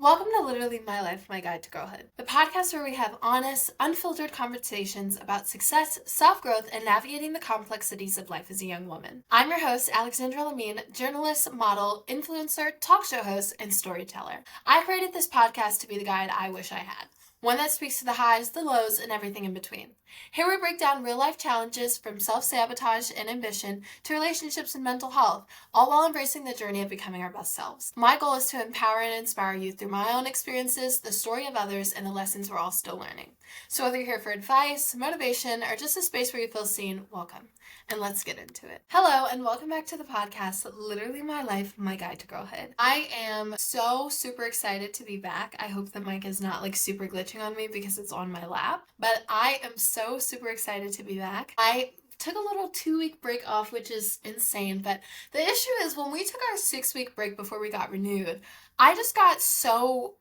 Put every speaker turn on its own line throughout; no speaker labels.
Welcome to Literally My Life, My Guide to Girlhood, the podcast where we have honest, unfiltered conversations about success, self-growth, and navigating the complexities of life as a young woman. I'm your host, Alexandra Lamine, journalist, model, influencer, talk show host, and storyteller. I created this podcast to be the guide I wish I had. One that speaks to the highs, the lows, and everything in between. Here we break down real-life challenges from self-sabotage and ambition to relationships and mental health, all while embracing the journey of becoming our best selves. My goal is to empower and inspire you through my own experiences, the story of others, and the lessons we're all still learning. So whether you're here for advice, motivation, or just a space where you feel seen, welcome. And let's get into it. Hello, and welcome back to the podcast, Literally My Life, My Guide to Girlhood. I am so super excited to be back. I hope the mic is not super glitching on me because it's on my lap, but I am so super excited to be back. I took a little 2-week break off, which is insane, but the issue is when we took our 6-week break before we got renewed, I just got so,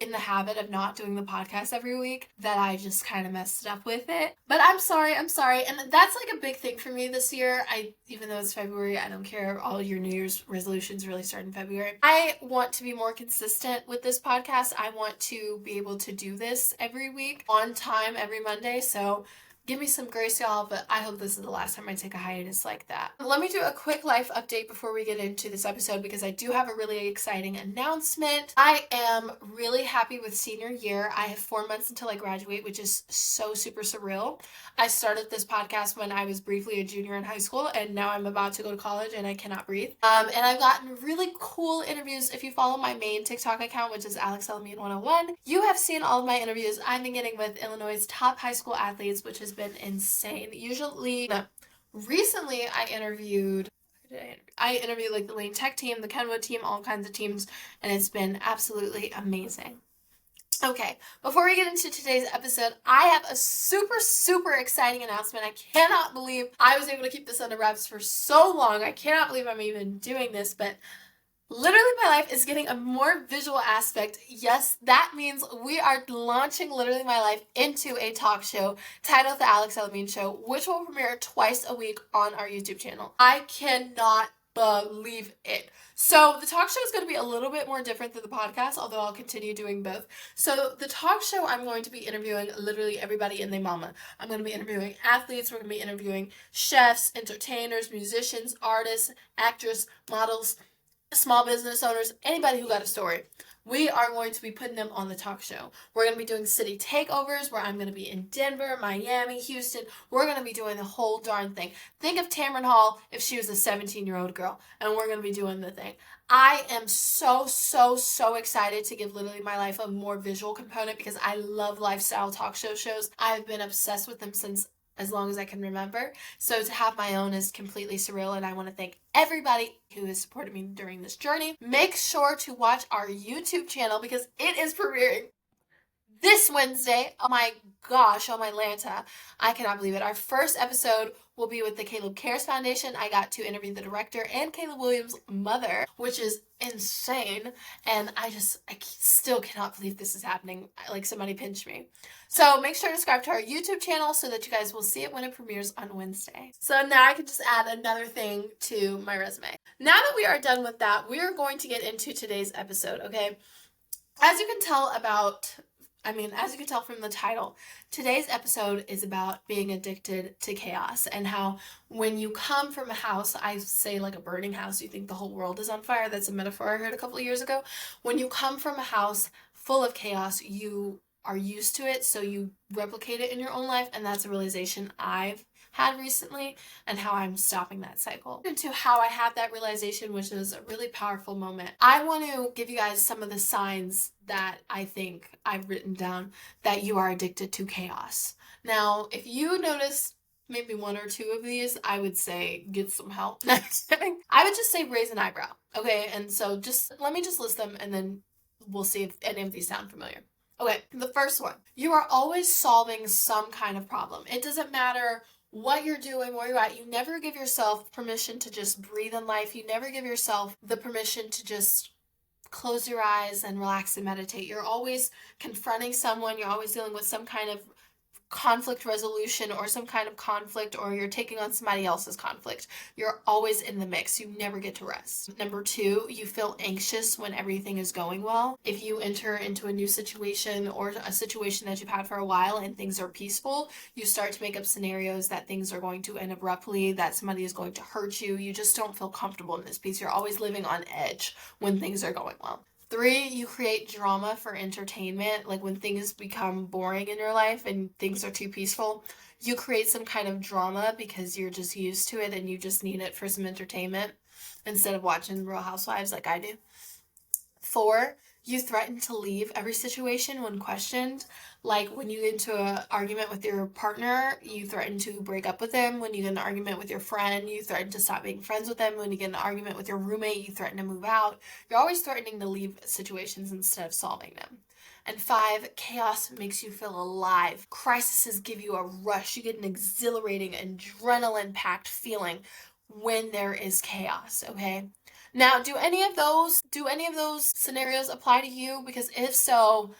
in the habit of not doing the podcast every week that I just kind of messed up with it. But I'm sorry. And that's a big thing for me this year. Even though it's February, I don't care. All your New Year's resolutions really start in February. I want to be more consistent with this podcast. I want to be able to do this every week on time, every Monday. So give me some grace, y'all, but I hope this is the last time I take a hiatus like that. Let me do a quick life update before we get into this episode because I do have a really exciting announcement. I am really happy with senior year. I have 4 months until I graduate, which is so super surreal. I started this podcast when I was briefly a junior in high school, and now I'm about to go to college and I cannot breathe. And I've gotten really cool interviews. If you follow my main TikTok account, which is AlexLamine101, you have seen all of my interviews I've been getting with Illinois' top high school athletes, which has been insane. Recently I interviewed the Lane Tech team, the Kenwood team, all kinds of teams, and it's been absolutely amazing. Okay, before we get into today's episode, I have a super, super exciting announcement. I cannot believe I was able to keep this under wraps for so long. I cannot believe I'm even doing this, but Literally My Life is getting a more visual aspect. Yes, that means we are launching Literally My Life into a talk show titled The Alex Lamine Show, which will premiere twice a week on our YouTube channel. I cannot believe it. So the talk show is going to be a little bit more different than the podcast, although I'll continue doing both. So the talk show, I'm going to be interviewing literally everybody and their mama. I'm going to be interviewing athletes. We're going to be interviewing chefs, entertainers, musicians, artists, actors, models, small business owners, anybody who got a story. We are going to be putting them on the talk show. We're going to be doing city takeovers where I'm going to be in Denver, Miami, Houston. We're going to be doing the whole darn thing. Think of Tamron Hall if she was a 17-year-old girl, and we're going to be doing the thing. I am so excited to give Literally My Life a more visual component because I love lifestyle talk shows. I've been obsessed with them since as long as I can remember. So to have my own is completely surreal, and I want to thank everybody who has supported me during this journey. Make sure to watch our YouTube channel because it is premiering this Wednesday. Oh my gosh, oh my Lanta. I cannot believe it. Our first episode will be with the Caleb Cares Foundation. I got to interview the director and Caleb Williams' mother, which is insane. And I still cannot believe this is happening. Somebody pinch me. So make sure to subscribe to our YouTube channel so that you guys will see it when it premieres on Wednesday. So now I can just add another thing to my resume. Now that we are done with that, we are going to get into today's episode, okay? As you can tell from the title, today's episode is about being addicted to chaos and how when you come from a house, I say like a burning house, you think the whole world is on fire. That's a metaphor I heard a couple of years ago. When you come from a house full of chaos, you are used to it, so you replicate it in your own life, and that's a realization I've had recently and how I'm stopping that cycle. Into how I had that realization, which is a really powerful moment. I want to give you guys some of the signs that I think I've written down that you are addicted to chaos. Now, if you notice maybe one or two of these, I would say get some help. I would just say raise an eyebrow, okay? And so let me list them and then we'll see if any of these sound familiar. Okay, the first one. You are always solving some kind of problem. It doesn't matter what you're doing, where you're at. You never give yourself permission to just breathe in life. You never give yourself the permission to just close your eyes and relax and meditate. You're always confronting someone. You're always dealing with some kind of conflict resolution or some kind of conflict, or you're taking on somebody else's conflict. You're always in the mix. You never get to rest. Number two, you feel anxious when everything is going well. If you enter into a new situation or a situation that you've had for a while and things are peaceful, you start to make up scenarios that things are going to end abruptly, that somebody is going to hurt you. You just don't feel comfortable in this piece. You're always living on edge when things are going well. Three, you create drama for entertainment. Like when things become boring in your life and things are too peaceful, you create some kind of drama because you're just used to it and you just need it for some entertainment instead of watching Real Housewives like I do. Four, you threaten to leave every situation when questioned. Like when you get into an argument with your partner, you threaten to break up with them. When you get in an argument with your friend, you threaten to stop being friends with them. When you get in an argument with your roommate, you threaten to move out. You're always threatening to leave situations instead of solving them. And five, chaos makes you feel alive. Crises give you a rush. You get an exhilarating, adrenaline-packed feeling when there is chaos, okay? Now, do any of those scenarios apply to you? Because if so,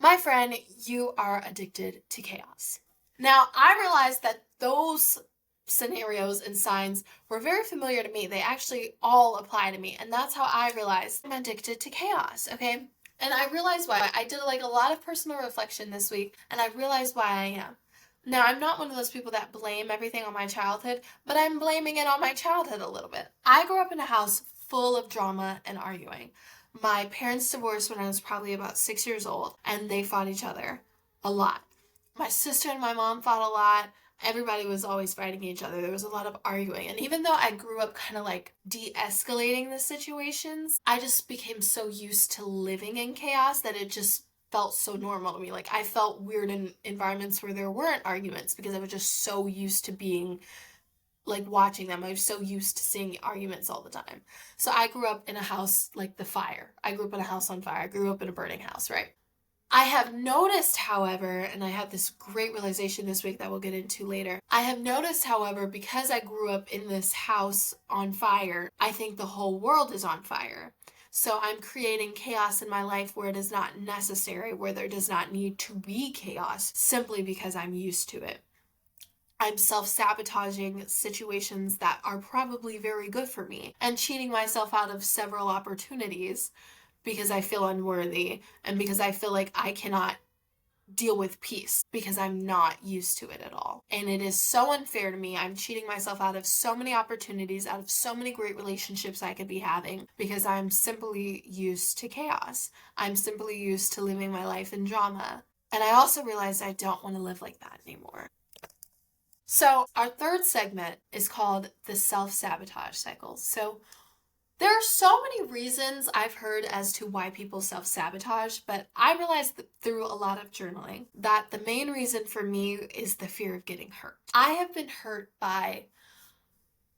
my friend, you are addicted to chaos. Now, I realized that those scenarios and signs were very familiar to me. They actually all apply to me, and that's how I realized I'm addicted to chaos, okay? And I realized why. I did like a lot of personal reflection this week, and I realized why I am. Now, I'm not one of those people that blame everything on my childhood, but I'm blaming it on my childhood a little bit. I grew up in a house full of drama and arguing. My parents divorced when I was probably about 6 years old, and they fought each other a lot. My sister and my mom fought a lot. Everybody was always fighting each other. There was a lot of arguing. And even though I grew up kind of like de-escalating the situations, I just became so used to living in chaos that it just felt so normal to me. Like I felt weird in environments where there weren't arguments because I was just so used to being like watching them. I was so used to seeing arguments all the time. So I grew up in a house like the fire. I grew up in a house on fire. I grew up in a burning house, right? I have noticed, however, and I had this great realization this week that we'll get into later. I have noticed, however, because I grew up in this house on fire, I think the whole world is on fire. So I'm creating chaos in my life where it is not necessary, where there does not need to be chaos, simply because I'm used to it. I'm self-sabotaging situations that are probably very good for me and cheating myself out of several opportunities because I feel unworthy and because I feel like I cannot deal with peace because I'm not used to it at all. And it is so unfair to me. I'm cheating myself out of so many opportunities, out of so many great relationships I could be having because I'm simply used to chaos. I'm simply used to living my life in drama. And I also realized I don't want to live like that anymore. So our third segment is called the self-sabotage cycle. So there are so many reasons I've heard as to why people self-sabotage, but I realized that through a lot of journaling that the main reason for me is the fear of getting hurt. I have been hurt by,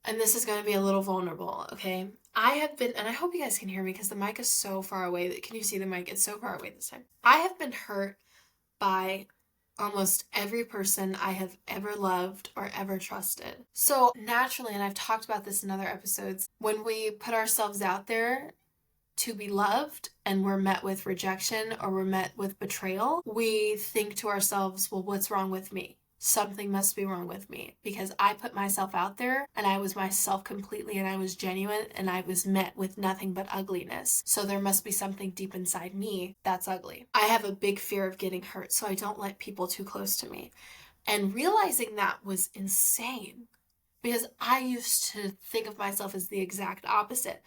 and this is going to be a little vulnerable, okay? I have been, and I hope you guys can hear me because the mic is so far away. Can you see the mic? It's so far away this time. I have been hurt by almost every person I have ever loved or ever trusted. So naturally, and I've talked about this in other episodes, when we put ourselves out there to be loved and we're met with rejection or we're met with betrayal, we think to ourselves, well, what's wrong with me? Something must be wrong with me because I put myself out there and I was myself completely and I was genuine and I was met with nothing but ugliness. So there must be something deep inside me that's ugly. I have a big fear of getting hurt, so I don't let people too close to me. And realizing that was insane because I used to think of myself as the exact opposite.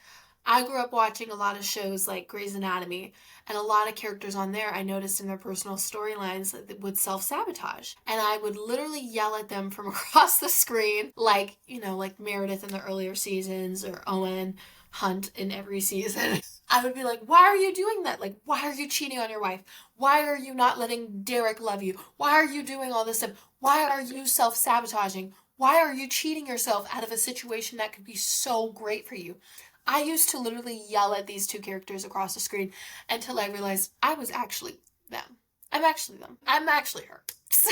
I grew up watching a lot of shows like Grey's Anatomy, and a lot of characters on there I noticed in their personal storylines that would self-sabotage. And I would literally yell at them from across the screen, like, like Meredith in the earlier seasons or Owen Hunt in every season. I would be like, why are you doing that? Like, why are you cheating on your wife? Why are you not letting Derek love you? Why are you doing all this stuff? Why are you self-sabotaging? Why are you cheating yourself out of a situation that could be so great for you? I used to literally yell at these two characters across the screen until I realized I was actually them. I'm actually them. I'm actually her. So,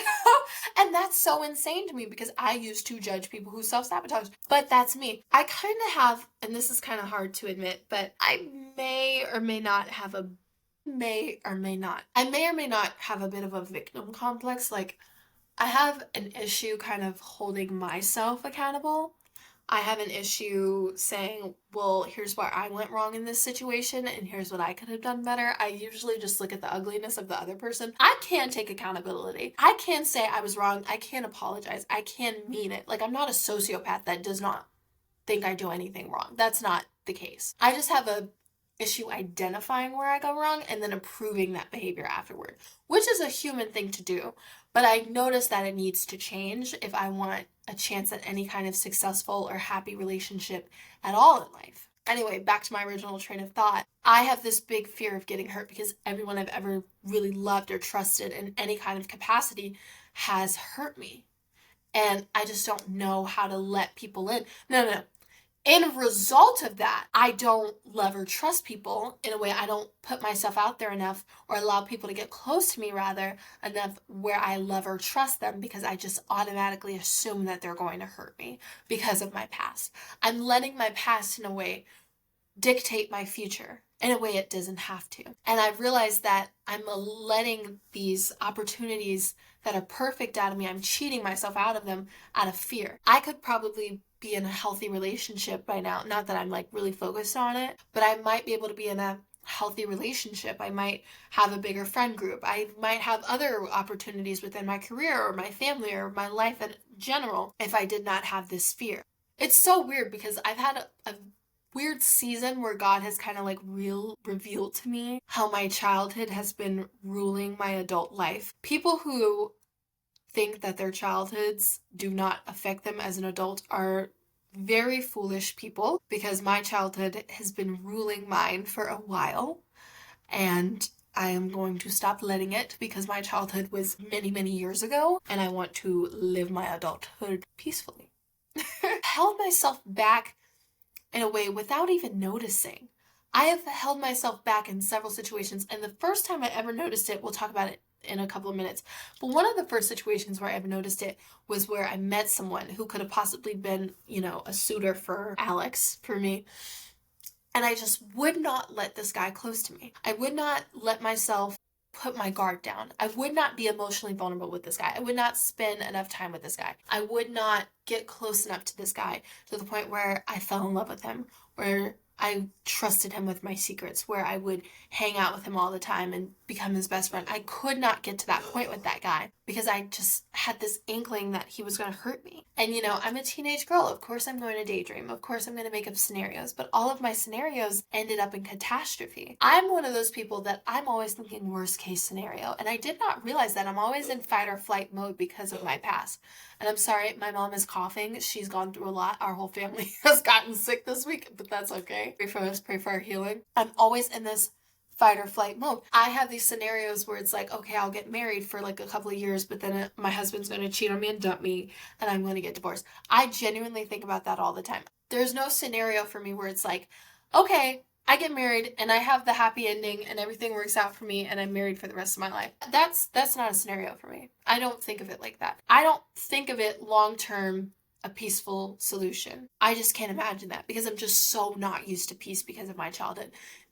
and that's so insane to me because I used to judge people who self-sabotage. But that's me. I kind of have, and this is kind of hard to admit, but I may or may not have I may or may not have a bit of a victim complex. Like, I have an issue kind of holding myself accountable. I have an issue saying, well, here's where I went wrong in this situation, and here's what I could have done better. I usually just look at the ugliness of the other person. I can take accountability. I can say I was wrong. I can apologize. I can mean it. Like, I'm not a sociopath that does not think I do anything wrong. That's not the case. I just have a issue identifying where I go wrong and then approving that behavior afterward, which is a human thing to do. But I notice that it needs to change if I want a chance at any kind of successful or happy relationship at all in life. Anyway, back to my original train of thought. I have this big fear of getting hurt because everyone I've ever really loved or trusted in any kind of capacity has hurt me. And I just don't know how to let people in. No. In result of that, I don't love or trust people in a way. I don't put myself out there enough or allow people to get close to me rather enough where I love or trust them because I just automatically assume that they're going to hurt me because of my past. I'm letting my past in a way dictate my future in a way it doesn't have to. And I've realized that I'm letting these opportunities that are perfect out of me, I'm cheating myself out of them out of fear. I could probably be in a healthy relationship by now. Not that I'm like really focused on it, but I might be able to be in a healthy relationship. I might have a bigger friend group. I might have other opportunities within my career or my family or my life in general if I did not have this fear. It's so weird because I've had a weird season where God has kind of like revealed to me how my childhood has been ruling my adult life. People who think that their childhoods do not affect them as an adult are very foolish people because my childhood has been ruling mine for a while and I am going to stop letting it because my childhood was many, many years ago and I want to live my adulthood peacefully. Held myself back in a way without even noticing. I have held myself back in several situations, and the first time I ever noticed it, we'll talk about it in a couple of minutes, but one of the first situations where I ever noticed it was where I met someone who could have possibly been, a suitor for Alex, for me, and I just would not let this guy close to me. I would not let myself put my guard down. I would not be emotionally vulnerable with this guy. I would not spend enough time with this guy. I would not get close enough to this guy to the point where I fell in love with him, where I trusted him with my secrets, where I would hang out with him all the time and become his best friend. I could not get to that point with that guy because I just had this inkling that he was going to hurt me. And I'm a teenage girl. Of course I'm going to daydream. Of course I'm going to make up scenarios, but all of my scenarios ended up in catastrophe. I'm one of those people that I'm always thinking worst case scenario. And I did not realize that I'm always in fight or flight mode because of my past. And I'm sorry, my mom is coughing. She's gone through a lot. Our whole family has gotten sick this week, but that's okay. Pray for us, pray for our healing. I'm always in this fight or flight mode. I have these scenarios where it's like, okay, I'll get married for like a couple of years, but then my husband's going to cheat on me and dump me, and I'm going to get divorced. I genuinely think about that all the time. There's no scenario for me where it's like, okay, I get married and I have the happy ending and everything works out for me and I'm married for the rest of my life. That's not a scenario for me. I don't think of it like that. I don't think of it long term a peaceful solution. I just can't imagine that because I'm just so not used to peace because of my childhood.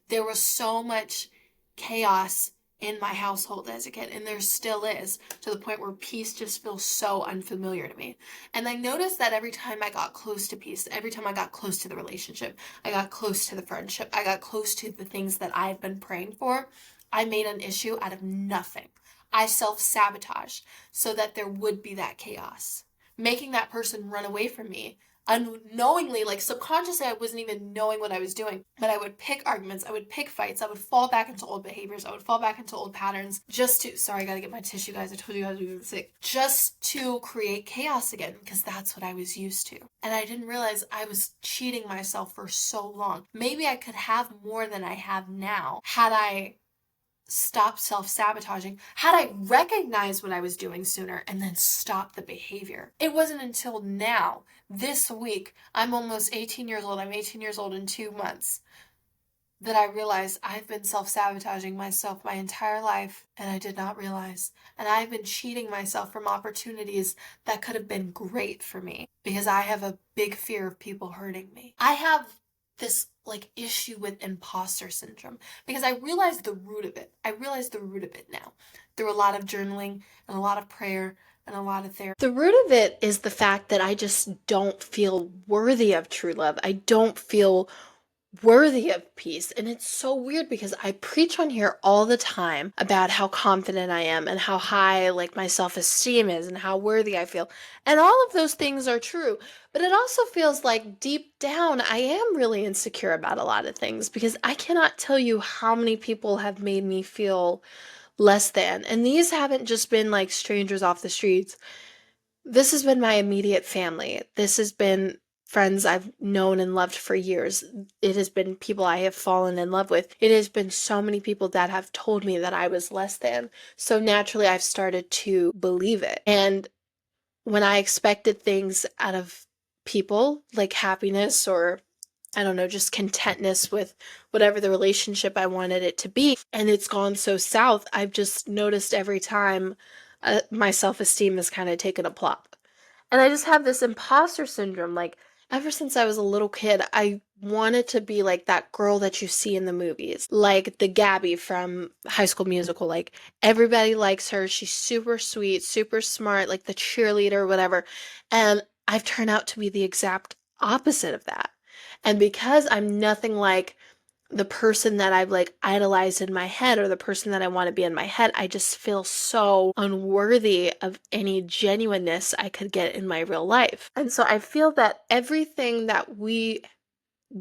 There was so much chaos in my household as a kid, and there still is, to the point where peace just feels so unfamiliar to me. And I noticed that every time I got close to peace, every time I got close to the relationship, I got close to the friendship, I got close to the things that I had been praying for, I made an issue out of nothing. I self-sabotaged so that there would be that chaos, making that person run away from me unknowingly, like subconsciously. I wasn't even knowing what I was doing, but I would pick arguments, I would pick fights, I would fall back into old behaviors, I would fall back into old patterns just to, sorry, I gotta get my tissue, guys, I told you guys we were sick, just to create chaos again, because that's what I was used to. And I didn't realize I was cheating myself for so long. Maybe I could have more than I have now had I stop self-sabotaging, had I recognized what I was doing sooner and then stop the behavior. It wasn't until now, this week, I'm almost 18 years old, I'm 18 years old in 2 months, that I realized I've been self-sabotaging myself my entire life and I did not realize. And I've been cheating myself from opportunities that could have been great for me because I have a big fear of people hurting me. I have this issue with imposter syndrome because I realized the root of it. I realized the root of it now through a lot of journaling and a lot of prayer and a lot of therapy. The root of it is the fact that I just don't feel worthy of true love. I don't feel worthy of peace. And it's so weird because I preach on here all the time about how confident I am and how high like my self-esteem is and how worthy I feel. And all of those things are true. But it also feels like deep down I am really insecure about a lot of things because I cannot tell you how many people have made me feel less than. And these haven't just been like strangers off the streets. This has been my immediate family. This has been friends I've known and loved for years. It has been people I have fallen in love with. It has been so many people that have told me that I was less than. So naturally, I've started to believe it. And when I expected things out of people, like happiness or I don't know, just contentness with whatever the relationship I wanted it to be. And it's gone so south. I've just noticed every time my self esteem has kind of taken a plop. And I just have this imposter syndrome. Like, ever since I was a little kid, I wanted to be like that girl that you see in the movies, like the Gabby from High School Musical. Like, everybody likes her. She's super sweet, super smart, like the cheerleader, whatever. And I've turned out to be the exact opposite of that. And because I'm nothing like the person that I've like idolized in my head or the person that I want to be in my head, I just feel so unworthy of any genuineness I could get in my real life. And so I feel that everything that we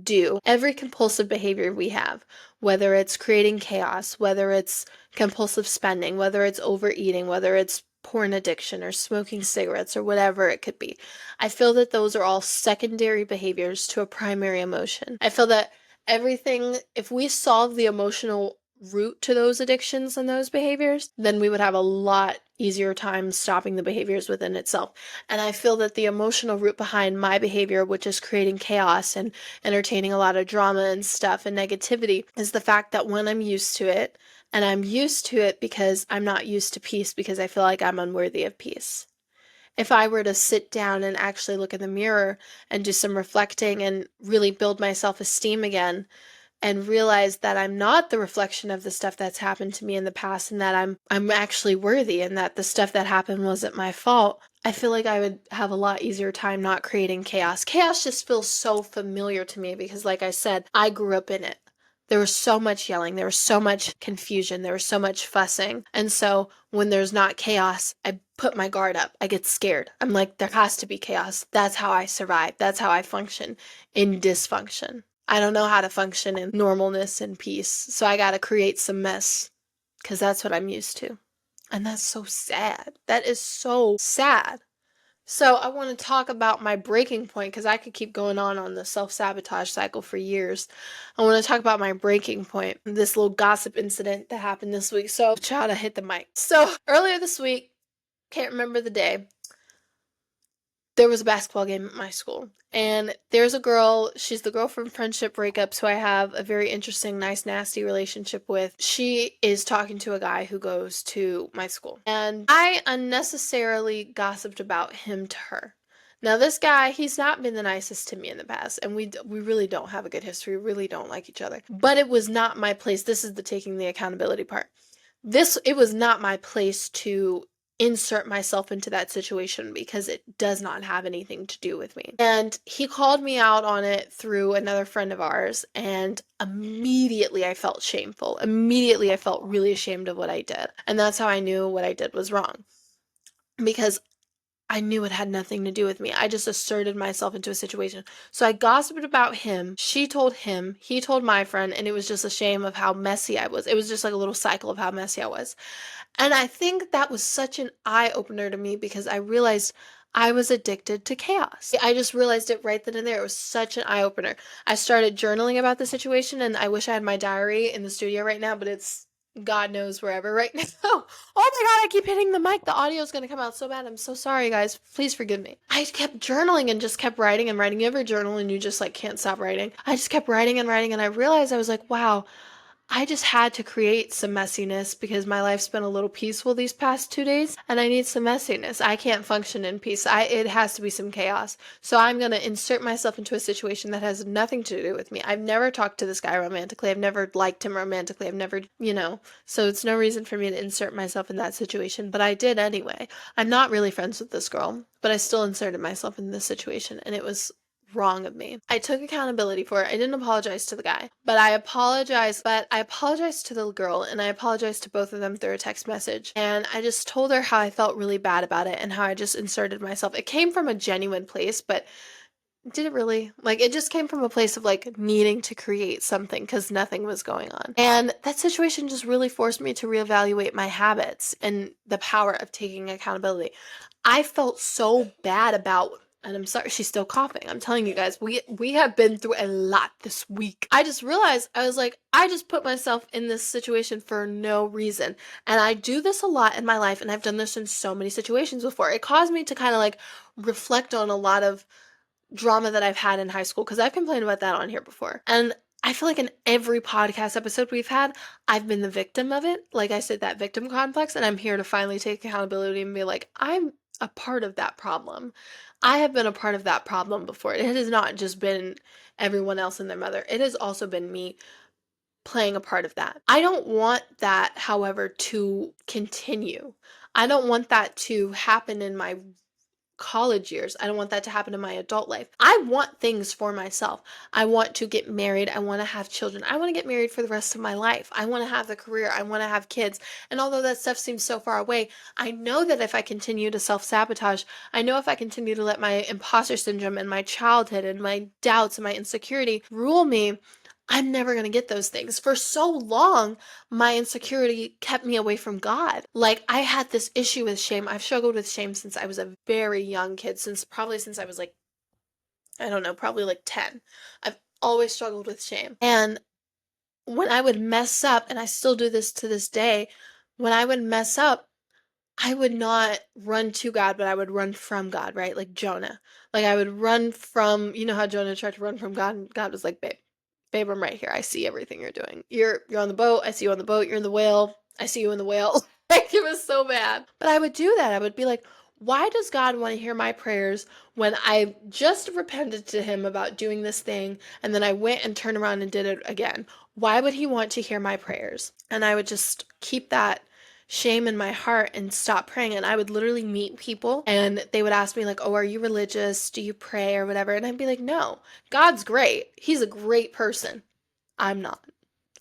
do, every compulsive behavior we have, whether it's creating chaos, whether it's compulsive spending, whether it's overeating, whether it's porn addiction or smoking cigarettes or whatever it could be, I feel that those are all secondary behaviors to a primary emotion. I feel that everything, if we solve the emotional root to those addictions and those behaviors, then we would have a lot easier time stopping the behaviors within itself. And I feel that the emotional root behind my behavior, which is creating chaos and entertaining a lot of drama and stuff and negativity, is the fact that when I'm used to it, and I'm used to it because I'm not used to peace because I feel like I'm unworthy of peace. If I were to sit down and actually look in the mirror and do some reflecting and really build my self-esteem again, and realize that I'm not the reflection of the stuff that's happened to me in the past and that I'm actually worthy and that the stuff that happened wasn't my fault, I feel like I would have a lot easier time not creating chaos. Chaos just feels so familiar to me because like I said, I grew up in it. There was so much yelling, there was so much confusion, there was so much fussing. And so when there's not chaos, I put my guard up. I get scared. I'm like, there has to be chaos. That's how I survive. That's how I function in dysfunction. I don't know how to function in normalness and peace, so I gotta create some mess because that's what I'm used to. And that's so sad. That is so sad. So I want to talk about my breaking point because I could keep going on the self-sabotage cycle for years. I want to talk about my breaking point, this little gossip incident that happened this week. So try to hit the mic. So earlier this week, can't remember the day, there was a basketball game at my school. And there's a girl, she's the girl from Friendship Breakups who I have a very interesting, nice, nasty relationship with. She is talking to a guy who goes to my school. And I unnecessarily gossiped about him to her. Now this guy, he's not been the nicest to me in the past, and we really don't have a good history. We really don't like each other. But it was not my place. This is the taking the accountability part. It was not my place to insert myself into that situation because it does not have anything to do with me. And he called me out on it through another friend of ours, and immediately I felt shameful. Immediately I felt really ashamed of what I did. And that's how I knew what I did was wrong. Because I knew it had nothing to do with me. I just asserted myself into a situation. So I gossiped about him. She told him. He told my friend. And it was just a shame of how messy I was. It was just like a little cycle of how messy I was. And I think that was such an eye-opener to me because I realized I was addicted to chaos. I just realized it right then and there. It was such an eye-opener. I started journaling about the situation, and I wish I had my diary in the studio right now, but it's God knows wherever right now. Oh my God, I keep hitting the mic. The audio is going to come out so bad. I'm so sorry, guys. Please forgive me. I kept journaling and just kept writing and writing. You ever journal and you just like can't stop writing? I just kept writing and writing, and I realized I was like, wow, I just had to create some messiness because my life's been a little peaceful these past 2 days and I need some messiness. I can't function in peace. It has to be some chaos. So I'm going to insert myself into a situation that has nothing to do with me. I've never talked to this guy romantically. I've never liked him romantically. I've never, so it's no reason for me to insert myself in that situation, but I did anyway. I'm not really friends with this girl, but I still inserted myself in this situation and it was wrong of me. I took accountability for it. I didn't apologize to the guy, but I apologized to the girl and I apologized to both of them through a text message. And I just told her how I felt really bad about it and how I just inserted myself. It came from a genuine place, but did it really? Like, it just came from a place of like needing to create something because nothing was going on. And that situation just really forced me to reevaluate my habits and the power of taking accountability. I felt so bad about, and I'm sorry, she's still coughing. I'm telling you guys, we have been through a lot this week. I just realized, I was like, I just put myself in this situation for no reason. And I do this a lot in my life, and I've done this in so many situations before. It caused me to kind of like reflect on a lot of drama that I've had in high school because I've complained about that on here before. And I feel like in every podcast episode we've had, I've been the victim of it. Like I said, that victim complex, and I'm here to finally take accountability and be like, I'm a part of that problem. I have been a part of that problem before. It has not just been everyone else and their mother. It has also been me playing a part of that. I don't want that, however, to continue. I don't want that to happen in my college years. I don't want that to happen in my adult life. I want things for myself. I want to get married. I want to have children. I want to get married for the rest of my life. I want to have the career. I want to have kids. And although that stuff seems so far away, I know that if I continue to self-sabotage, I know if I continue to let my imposter syndrome and my childhood and my doubts and my insecurity rule me, I'm never going to get those things. For so long, my insecurity kept me away from God. Like, I had this issue with shame. I've struggled with shame since I was a very young kid, since I was like, I don't know, probably like 10. I've always struggled with shame. And when I would mess up, and I still do this to this day, when I would mess up, I would not run to God, but I would run from God, right? Like Jonah. Like I would run from, you know how Jonah tried to run from God, and God was like, babe, I'm right here. I see everything you're doing. You're on the boat. I see you on the boat. You're in the whale. I see you in the whale. Like, it was so bad. But I would do that. I would be like, why does God want to hear my prayers when I just repented to him about doing this thing and then I went and turned around and did it again? Why would he want to hear my prayers? And I would just keep that shame in my heart and stop praying. And I would literally meet people and they would ask me like, oh, are you religious? Do you pray or whatever? And I'd be like, no, God's great. He's a great person. I'm not.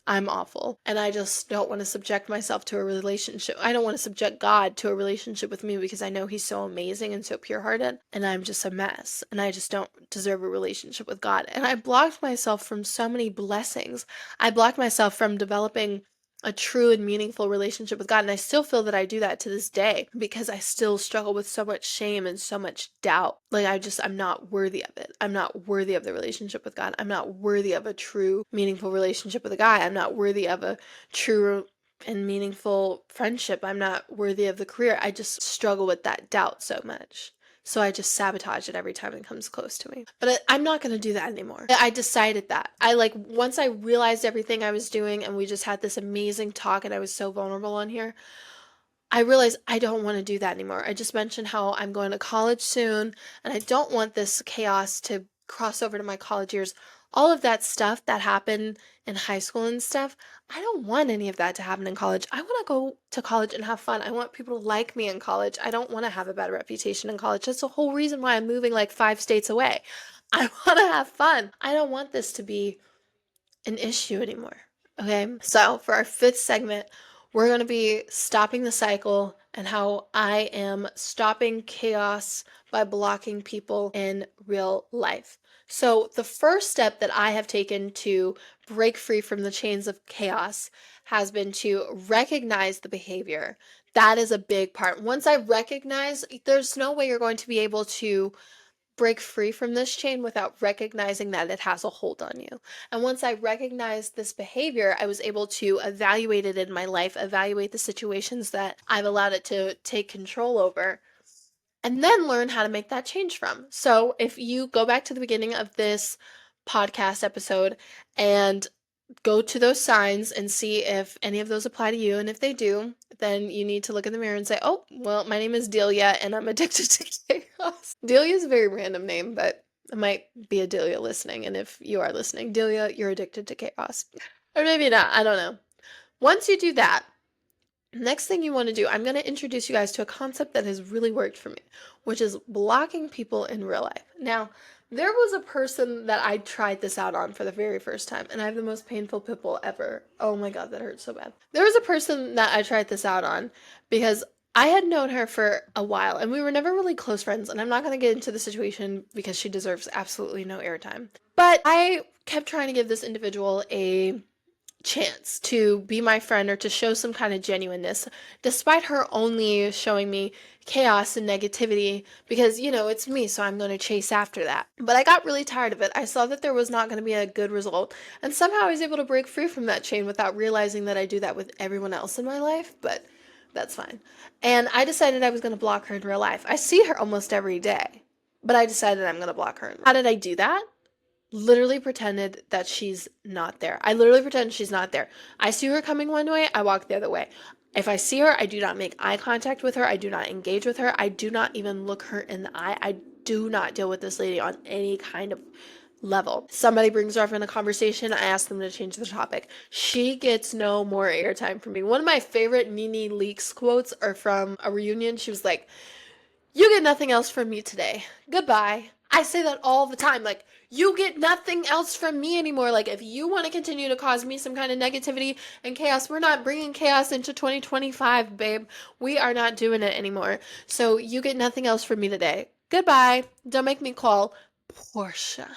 I'm awful. And I just don't want to subject myself to a relationship. I don't want to subject God to a relationship with me because I know he's so amazing and so pure-hearted and I'm just a mess and I just don't deserve a relationship with God. And I blocked myself from so many blessings. I blocked myself from developing a true and meaningful relationship with God. And I still feel that I do that to this day because I still struggle with so much shame and so much doubt. Like I'm not worthy of it. I'm not worthy of the relationship with God. I'm not worthy of a true, meaningful relationship with a guy. I'm not worthy of a true and meaningful friendship. I'm not worthy of the career. I just struggle with that doubt so much. So I just sabotage it every time it comes close to me. But I'm not going to do that anymore. I decided that. Once I realized everything I was doing and we just had this amazing talk and I was so vulnerable on here, I realized I don't want to do that anymore. I just mentioned how I'm going to college soon and I don't want this chaos to cross over to my college years. All of that stuff that happened in high school and stuff, I don't want any of that to happen in college. I want to go to college and have fun. I want people to like me in college. I don't want to have a bad reputation in college. That's the whole reason why I'm moving like 5 states away. I want to have fun. I don't want this to be an issue anymore. Okay, so for our fifth segment, we're going to be stopping the cycle and how I am stopping chaos by blocking people in real life. So, the first step that I have taken to break free from the chains of chaos has been to recognize the behavior. That is a big part. Once I recognize, there's no way you're going to be able to break free from this chain without recognizing that it has a hold on you. And once I recognized this behavior, I was able to evaluate it in my life, evaluate the situations that I've allowed it to take control over, and then learn how to make that change from. So if you go back to the beginning of this podcast episode and go to those signs and see if any of those apply to you. And if they do, then you need to look in the mirror and say, oh, well, my name is Delia and I'm addicted to chaos. Delia is a very random name, but it might be a Delia listening. And if you are listening, Delia, you're addicted to chaos. Or maybe not. I don't know. Once you do that, next thing you want to do, I'm going to introduce you guys to a concept that has really worked for me, which is blocking people in real life. Now, there was a person that I tried this out on for the very first time, and I have the most painful pimple ever. Oh my god, that hurts so bad. There was a person that I tried this out on because I had known her for a while, and we were never really close friends, and I'm not going to get into the situation because she deserves absolutely no airtime. But I kept trying to give this individual a chance to be my friend or to show some kind of genuineness, despite her only showing me chaos and negativity because, it's me, so I'm going to chase after that. But I got really tired of it. I saw that there was not going to be a good result, and somehow I was able to break free from that chain without realizing that I do that with everyone else in my life, but that's fine. And I decided I was going to block her in real life. I see her almost every day, but I decided I'm going to block her. How did I do that? Literally pretended that she's not there. I literally pretend she's not there. I see her coming one way, I walk the other way. If I see her, I do not make eye contact with her. I do not engage with her. I do not even look her in the eye. I do not deal with this lady on any kind of level. Somebody brings her up in a conversation, I ask them to change the topic. She gets no more airtime from me. One of my favorite Nene Leakes quotes are from a reunion. She was like, you get nothing else from me today. Goodbye. I say that all the time. Like, you get nothing else from me anymore. Like, if you want to continue to cause me some kind of negativity and chaos, we're not bringing chaos into 2025, babe. We are not doing it anymore. So, you get nothing else from me today. Goodbye. Don't make me call Portia.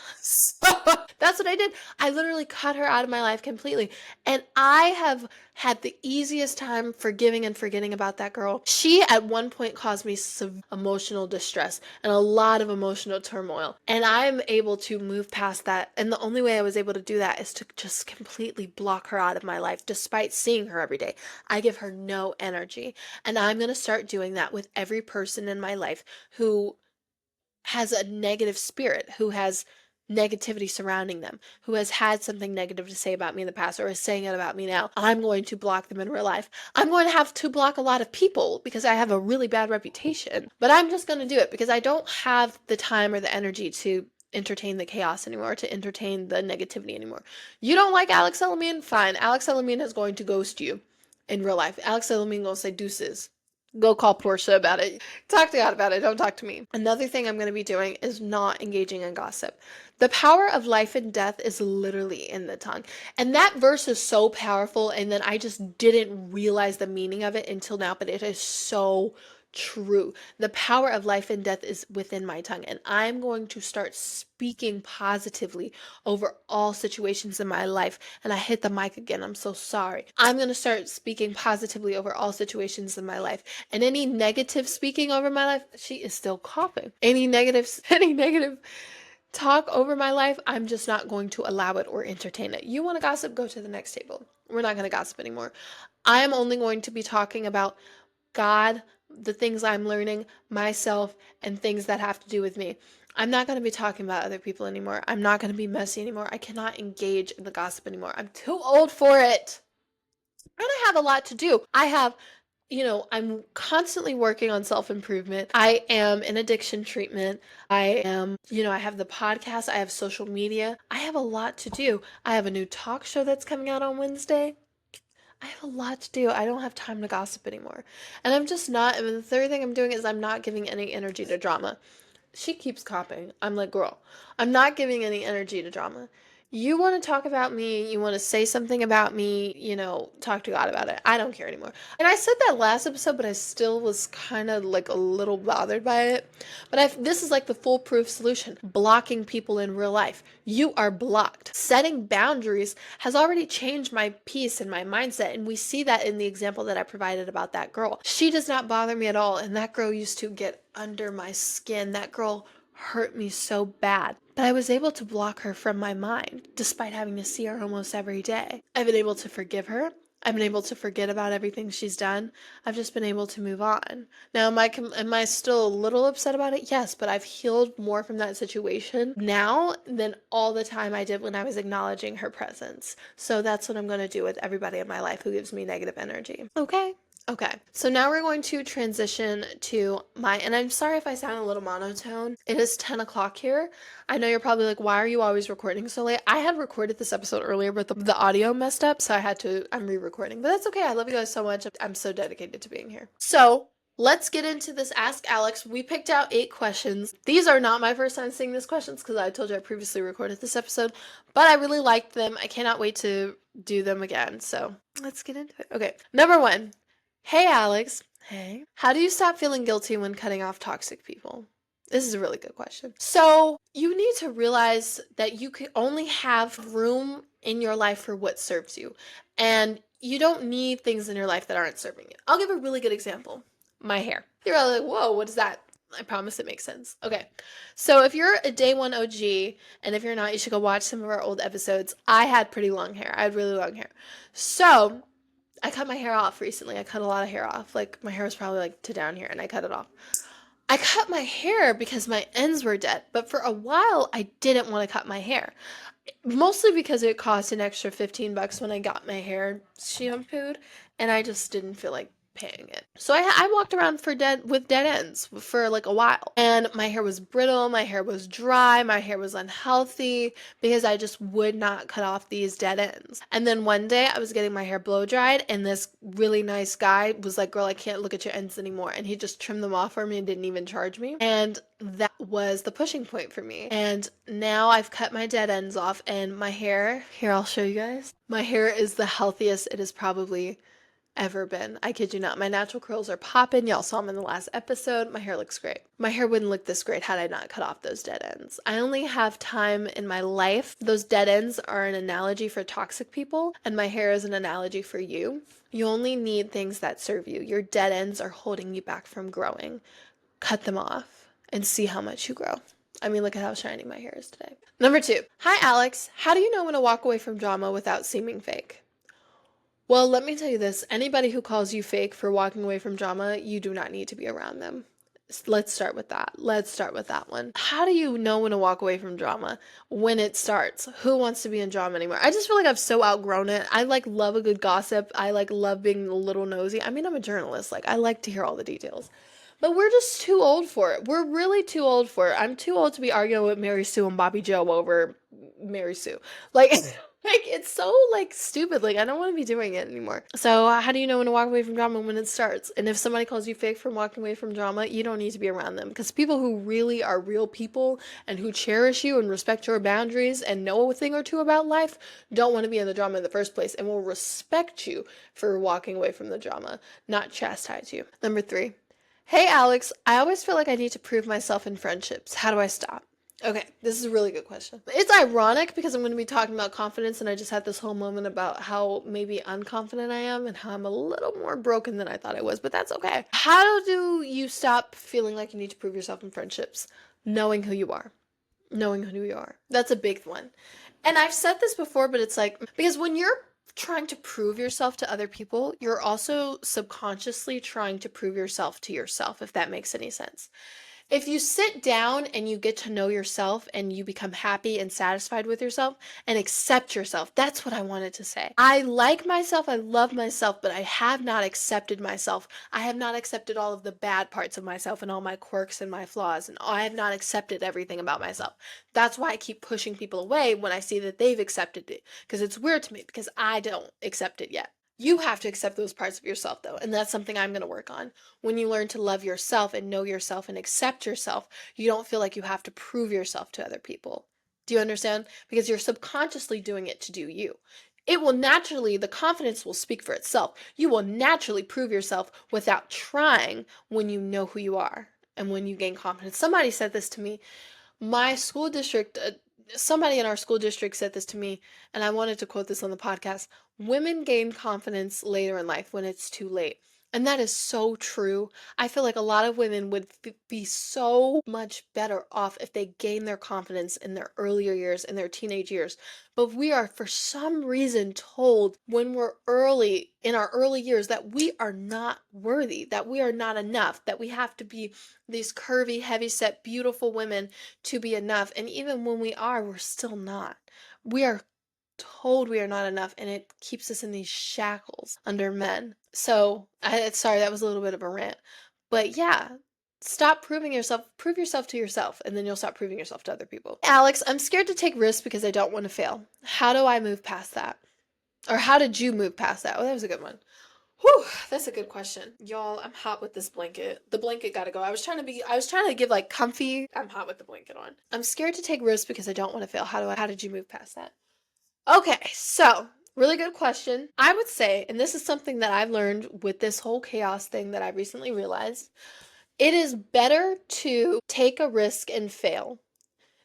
That's what I did. I literally cut her out of my life completely. And I have had the easiest time forgiving and forgetting about that girl. She at one point caused me some emotional distress and a lot of emotional turmoil. And I'm able to move past that. And the only way I was able to do that is to just completely block her out of my life despite seeing her every day. I give her no energy. And I'm going to start doing that with every person in my life who has a negative spirit, who has negativity surrounding them, who has had something negative to say about me in the past or is saying it about me now. I'm going to block them in real life. I'm going to have to block a lot of people because I have a really bad reputation. But I'm just going to do it because I don't have the time or the energy to entertain the chaos anymore, to entertain the negativity anymore. You don't like Alex Elamine? Fine. Alex Elamine is going to ghost you in real life. Alex Elamine will say deuces. Go call Portia about it. Talk to God about it. Don't talk to me. Another thing I'm going to be doing is not engaging in gossip. The power of life and death is literally in the tongue. And that verse is so powerful. And then I just didn't realize the meaning of it until now, but it is so true. The power of life and death is within my tongue, and I'm going to start speaking positively over all situations in my life. And I hit the mic again. I'm so sorry. I'm going to start speaking positively over all situations in my life. And any negative speaking over my life, she is still coughing. Any negative talk over my life, I'm just not going to allow it or entertain it. You want to gossip? Go to the next table. We're not going to gossip anymore. I am only going to be talking about God, the things I'm learning, myself, and things that have to do with me. I'm not going to be talking about other people anymore. I'm not going to be messy anymore. I cannot engage in the gossip anymore. I'm too old for it. And I have a lot to do. I'm constantly working on self-improvement. I am in addiction treatment. I have the podcast. I have social media. I have a lot to do. I have a new talk show that's coming out on Wednesday. I have a lot to do. I don't have time to gossip anymore. And I'm just not. And the third thing I'm doing is I'm not giving any energy to drama. She keeps copying. I'm like, girl, I'm not giving any energy to drama. You want to talk about me, you want to say something about me, talk to God about it. I don't care anymore. And I said that last episode, but I still was kind of like a little bothered by it. But this is like the foolproof solution. Blocking people in real life. You are blocked. Setting boundaries has already changed my peace and my mindset. And we see that in the example that I provided about that girl. She does not bother me at all. And that girl used to get under my skin. That girl hurt me so bad. But I was able to block her from my mind, despite having to see her almost every day. I've been able to forgive her. I've been able to forget about everything she's done. I've just been able to move on. Now, am I still a little upset about it? Yes, but I've healed more from that situation now than all the time I did when I was acknowledging her presence. So that's what I'm going to do with everybody in my life who gives me negative energy. Okay? Okay, so now we're going to transition to and I'm sorry if I sound a little monotone. It is 10 o'clock here. I know you're probably like, why are you always recording so late? I had recorded this episode earlier, but the audio messed up, so I'm re-recording. But that's okay. I love you guys so much. I'm so dedicated to being here. So let's get into this Ask Alex. We picked out 8 questions. These are not my first time seeing these questions because I told you I previously recorded this episode, but I really liked them. I cannot wait to do them again. So let's get into it. Okay, number 1. Hey, Alex. Hey. How do you stop feeling guilty when cutting off toxic people? This is a really good question. So, you need to realize that you can only have room in your life for what serves you. And you don't need things in your life that aren't serving you. I'll give a really good example. My hair. You're all like, whoa, what is that? I promise it makes sense. Okay. So, if you're a day one OG, and if you're not, you should go watch some of our old episodes. I had pretty long hair. I had really long hair. So, I cut my hair off recently. I cut a lot of hair off. Like, my hair was probably like to down here, and I cut it off. I cut my hair because my ends were dead, but for a while I didn't want to cut my hair. Mostly because it cost an extra $15 when I got my hair shampooed, and I just didn't feel like paying it. So I walked around with dead ends for like a while, and my hair was brittle, my hair was dry, my hair was unhealthy because I just would not cut off these dead ends. And then one day I was getting my hair blow dried, and this really nice guy was like, girl, I can't look at your ends anymore, and he just trimmed them off for me and didn't even charge me. And that was the pushing point for me. And now I've cut my dead ends off, and my hair, here, I'll show you guys. My hair is the healthiest it has probably ever been. I kid you not. My natural curls are popping. Y'all saw them in the last episode. My hair looks great. My hair wouldn't look this great had I not cut off those dead ends. I only have time in my life. Those dead ends are an analogy for toxic people, and my hair is an analogy for you. You only need things that serve you. Your dead ends are holding you back from growing. Cut them off and see how much you grow. I mean, look at how shiny my hair is today. Number 2. Hi, Alex. How do you know when to walk away from drama without seeming fake? Well, let me tell you this. Anybody who calls you fake for walking away from drama, you do not need to be around them. Let's start with that. Let's start with that one. How do you know when to walk away from drama? When it starts. Who wants to be in drama anymore? I just feel like I've so outgrown it. I love a good gossip. I love being a little nosy. I mean, I'm a journalist. I like to hear all the details. But we're just too old for it. We're really too old for it. I'm too old to be arguing with Mary Sue and Bobby Joe over Mary Sue. It's so stupid. I don't want to be doing it anymore. So how do you know when to walk away from drama? When it starts? And if somebody calls you fake from walking away from drama, you don't need to be around them, because people who really are real people and who cherish you and respect your boundaries and know a thing or two about life don't want to be in the drama in the first place, and will respect you for walking away from the drama, not chastise you. Number 3. Hey, Alex, I always feel like I need to prove myself in friendships. How do I stop? Okay, this is a really good question. It's ironic because I'm going to be talking about confidence, and I just had this whole moment about how maybe unconfident I am and how I'm a little more broken than I thought I was, but that's okay. How do you stop feeling like you need to prove yourself in friendships? Knowing who you are. Knowing who you are. That's a big one. And I've said this before, but it's because when you're trying to prove yourself to other people, you're also subconsciously trying to prove yourself to yourself, if that makes any sense. If you sit down and you get to know yourself and you become happy and satisfied with yourself and accept yourself, that's what I wanted to say. I like myself, I love myself, but I have not accepted myself. I have not accepted all of the bad parts of myself and all my quirks and my flaws, and I have not accepted everything about myself. That's why I keep pushing people away when I see that they've accepted it, because it's weird to me because I don't accept it yet. You have to accept those parts of yourself, though, and that's something I'm going to work on. When you learn to love yourself and know yourself and accept yourself, you don't feel like you have to prove yourself to other people. Do you understand? Because you're subconsciously doing it to do you. The confidence will speak for itself. You will naturally prove yourself without trying when you know who you are and when you gain confidence. Somebody said this to me. Somebody in our school district said this to me, and I wanted to quote this on the podcast. Women gain confidence later in life when it's too late. And that is so true. I feel like a lot of women would be so much better off if they gained their confidence in their earlier years, in their teenage years. But we are, for some reason, told when we're early, in our early years, that we are not worthy, that we are not enough, that we have to be these curvy, heavy-set, beautiful women to be enough. And even when we are, we're still not. We are told we are not enough, and it keeps us in these shackles under men. So, sorry, that was a little bit of a rant. But yeah, stop proving yourself, prove yourself to yourself, and then you'll stop proving yourself to other people. Alex, I'm scared to take risks because I don't want to fail. How do I move past that? Or how did you move past that? Oh, that was a good one. Whew, that's a good question. Y'all, I'm hot with this blanket. The blanket gotta go. I was trying to give like comfy. I'm hot with the blanket on. I'm scared to take risks because I don't want to fail. How did you move past that? Okay, so really good question. I would say, and this is something that I've learned with this whole chaos thing that I recently realized, it is better to take a risk and fail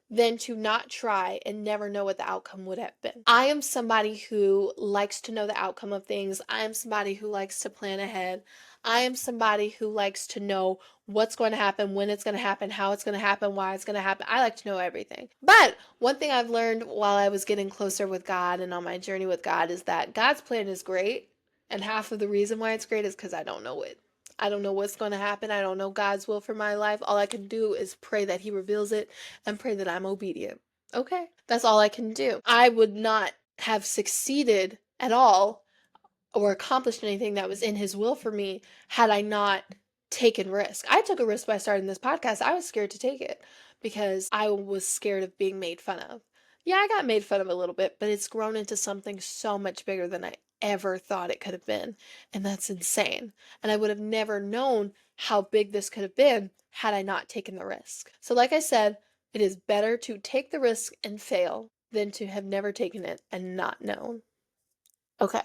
than to not try and never know what the outcome would have been. I am somebody who likes to know the outcome of things. I am somebody who likes to plan ahead. I am somebody who likes to know what's going to happen, when it's going to happen, how it's going to happen, why it's going to happen. I like to know everything. But one thing I've learned while I was getting closer with God and on my journey with God is that God's plan is great. And half of the reason why it's great is because I don't know it. I don't know what's going to happen. I don't know God's will for my life. All I can do is pray that He reveals it and pray that I'm obedient. Okay? That's all I can do. I would not have succeeded at all or accomplished anything that was in His will for me had I not taken risk. I took a risk by starting this podcast. I was scared to take it because I was scared of being made fun of. Yeah, I got made fun of a little bit, but it's grown into something so much bigger than I ever thought it could have been. And that's insane. And I would have never known how big this could have been had I not taken the risk. So, like I said, it is better to take the risk and fail than to have never taken it and not known. Okay.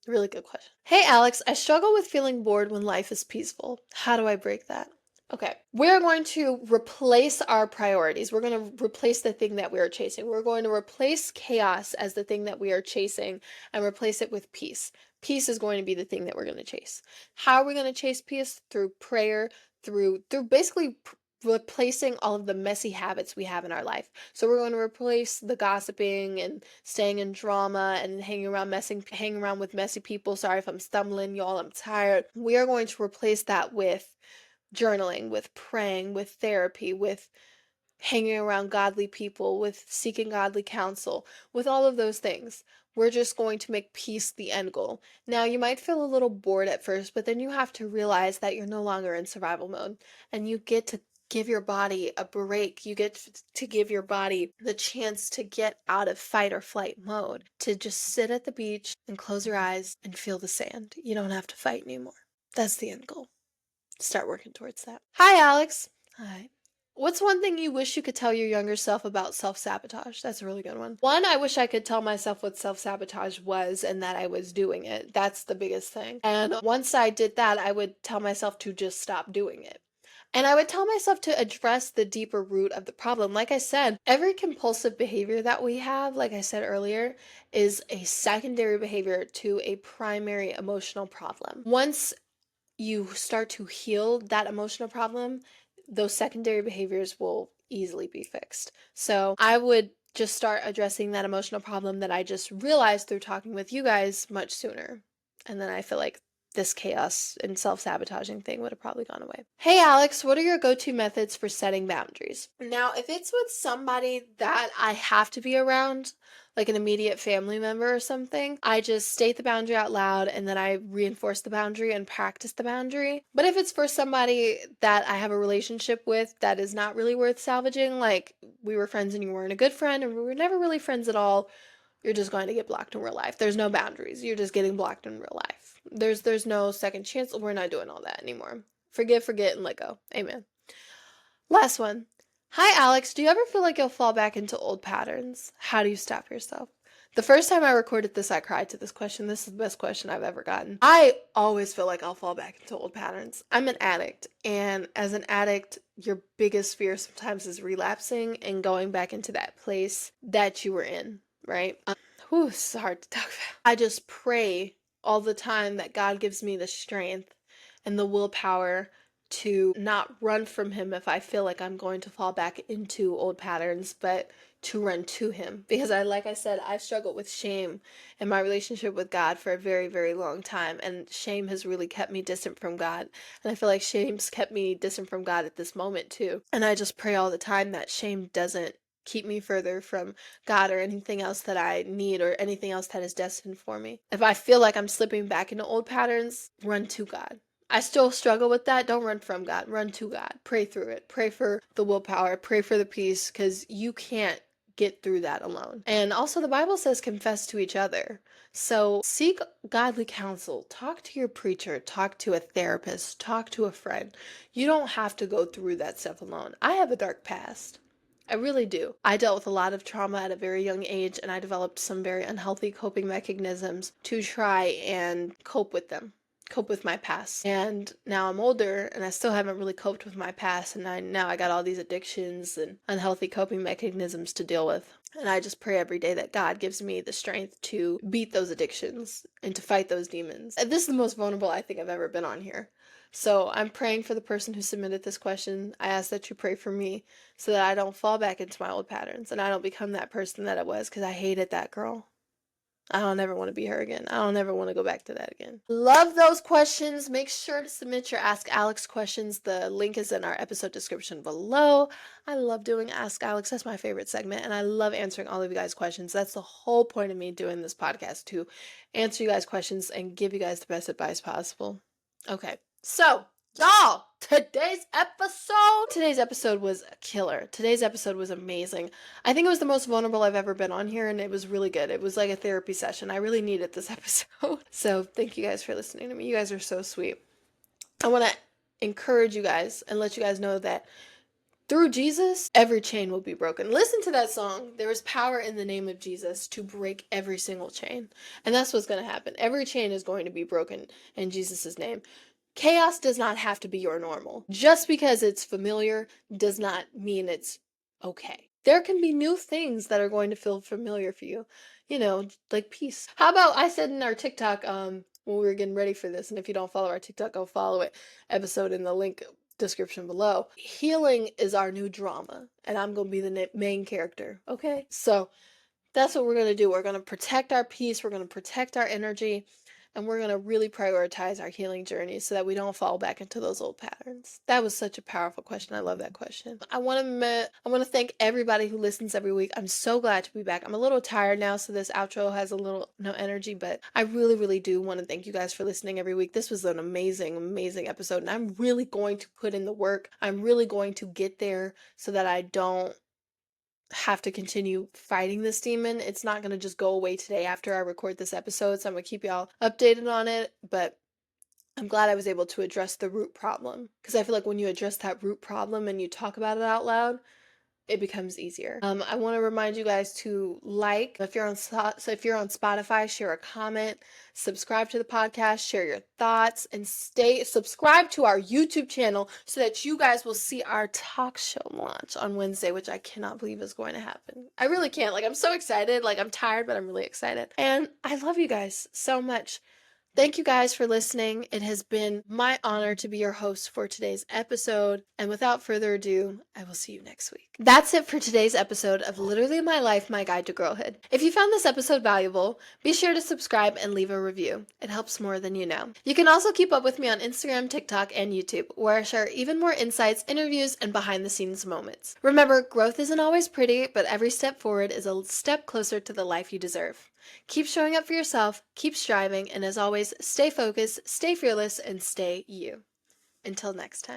Really good question. Hey Alex, I struggle with feeling bored when life is peaceful. How do I break that? Okay, we're going to replace our priorities. We're going to replace the thing that we are chasing. We're going to replace chaos as the thing that we are chasing and replace it with peace. Peace is going to be the thing that we're going to chase. How are we going to chase peace? Through prayer, through basically replacing all of the messy habits we have in our life. So we're going to replace the gossiping and staying in drama and hanging around with messy people. Sorry if I'm stumbling, y'all, I'm tired. We are going to replace that with journaling, with praying, with therapy, with hanging around godly people, with seeking godly counsel, with all of those things. We're just going to make peace the end goal. Now, you might feel a little bored at first, but then you have to realize that you're no longer in survival mode and you get to give your body a break. You get to give your body the chance to get out of fight or flight mode, to just sit at the beach and close your eyes and feel the sand. You don't have to fight anymore. That's the end goal. Start working towards that. Hi, Alex. Hi. What's one thing you wish you could tell your younger self about self-sabotage? That's a really good one. One, I wish I could tell myself what self-sabotage was and that I was doing it. That's the biggest thing. And once I did that, I would tell myself to just stop doing it. And I would tell myself to address the deeper root of the problem. Like I said, every compulsive behavior that we have, like I said earlier, is a secondary behavior to a primary emotional problem. Once you start to heal that emotional problem, those secondary behaviors will easily be fixed. So I would just start addressing that emotional problem that I just realized through talking with you guys much sooner. And then I feel like this chaos and self-sabotaging thing would have probably gone away. Hey Alex, what are your go-to methods for setting boundaries? Now, if it's with somebody that I have to be around, like an immediate family member or something, I just state the boundary out loud and then I reinforce the boundary and practice the boundary. But if it's for somebody that I have a relationship with that is not really worth salvaging, like we were friends and you weren't a good friend and we were never really friends at all, you're just going to get blocked in real life. There's no boundaries. You're just getting blocked in real life. There's no second chance. We're not doing all that anymore. Forgive, forget, and let go. Amen. Last one. Hi, Alex. Do you ever feel like you'll fall back into old patterns? How do you stop yourself? The first time I recorded this, I cried to this question. This is the best question I've ever gotten. I always feel like I'll fall back into old patterns. I'm an addict, and as an addict, your biggest fear sometimes is relapsing and going back into that place that you were in, right? It's hard to talk about. I just pray all the time that God gives me the strength and the willpower to not run from him if I feel like I'm going to fall back into old patterns, but to run to him. Because like I said, I've struggled with shame in my relationship with God for a very, very long time, and shame has really kept me distant from God. And I feel like shame's kept me distant from God at this moment too. And I just pray all the time that shame doesn't keep me further from God or anything else that I need or anything else that is destined for me. If I feel like I'm slipping back into old patterns, run to God. I still struggle with that. Don't run from God. Run to God. Pray through it. Pray for the willpower. Pray for the peace, because you can't get through that alone. And also the Bible says confess to each other. So seek godly counsel. Talk to your preacher. Talk to a therapist. Talk to a friend. You don't have to go through that stuff alone. I have a dark past. I really do. I dealt with a lot of trauma at a very young age, and I developed some very unhealthy coping mechanisms to try and cope with them, cope with my past. And now I'm older, and I still haven't really coped with my past, and now I got all these addictions and unhealthy coping mechanisms to deal with. And I just pray every day that God gives me the strength to beat those addictions and to fight those demons. And this is the most vulnerable I think I've ever been on here. So I'm praying for the person who submitted this question. I ask that you pray for me so that I don't fall back into my old patterns and I don't become that person that I was, because I hated that girl. I don't ever want to be her again. I don't ever want to go back to that again. Love those questions. Make sure to submit your Ask Alex questions. The link is in our episode description below. I love doing Ask Alex. That's my favorite segment, and I love answering all of you guys' questions. That's the whole point of me doing this podcast, to answer you guys' questions and give you guys the best advice possible. Okay, so y'all, today's episode was a killer. Today's episode was amazing. I think it was the most vulnerable I've ever been on here, and it was really good. It was like a therapy session. I really needed this episode. So thank you guys for listening to me. You guys are so sweet. I want to encourage you guys and let you guys know that through Jesus, every chain will be broken. Listen to that song. There is power in the name of Jesus to break every single chain. And that's what's going to happen. Every chain is going to be broken in Jesus' name. Chaos does not have to be your normal. Just because it's familiar does not mean it's okay. There can be new things that are going to feel familiar for you. You know, like peace. How about I said in our TikTok, when we were getting ready for this, and if you don't follow our TikTok, go follow it. Episode in the link description below. Healing is our new drama, and I'm going to be the main character, okay? So that's what we're going to do. We're going to protect our peace, we're going to protect our energy, and we're going to really prioritize our healing journey so that we don't fall back into those old patterns. That was such a powerful question. I love that question. I want to thank everybody who listens every week. I'm so glad to be back. I'm a little tired now, so this outro has a little no energy, but I really, really do want to thank you guys for listening every week. This was an amazing, amazing episode, and I'm really going to put in the work. I'm really going to get there so that I don't have to continue fighting this demon. It's not going to just go away today after I record this episode, so I'm going to keep y'all updated on it, but I'm glad I was able to address the root problem, because I feel like when you address that root problem and you talk about it out loud, it becomes easier. I want to remind you guys to like, if you're on Spotify, share a comment, subscribe to the podcast, share your thoughts, and subscribe to our YouTube channel so that you guys will see our talk show launch on Wednesday, which I cannot believe is going to happen. I really can't. Like, I'm so excited. Like, I'm tired, but I'm really excited. And I love you guys so much. Thank you guys for listening. It has been my honor to be your host for today's episode. And without further ado, I will see you next week. That's it for today's episode of Literally My Life, My Guide to Girlhood. If you found this episode valuable, be sure to subscribe and leave a review. It helps more than you know. You can also keep up with me on Instagram, TikTok, and YouTube, where I share even more insights, interviews, and behind the scenes moments. Remember, growth isn't always pretty, but every step forward is a step closer to the life you deserve. Keep showing up for yourself, keep striving, and as always, stay focused, stay fearless, and stay you. Until next time.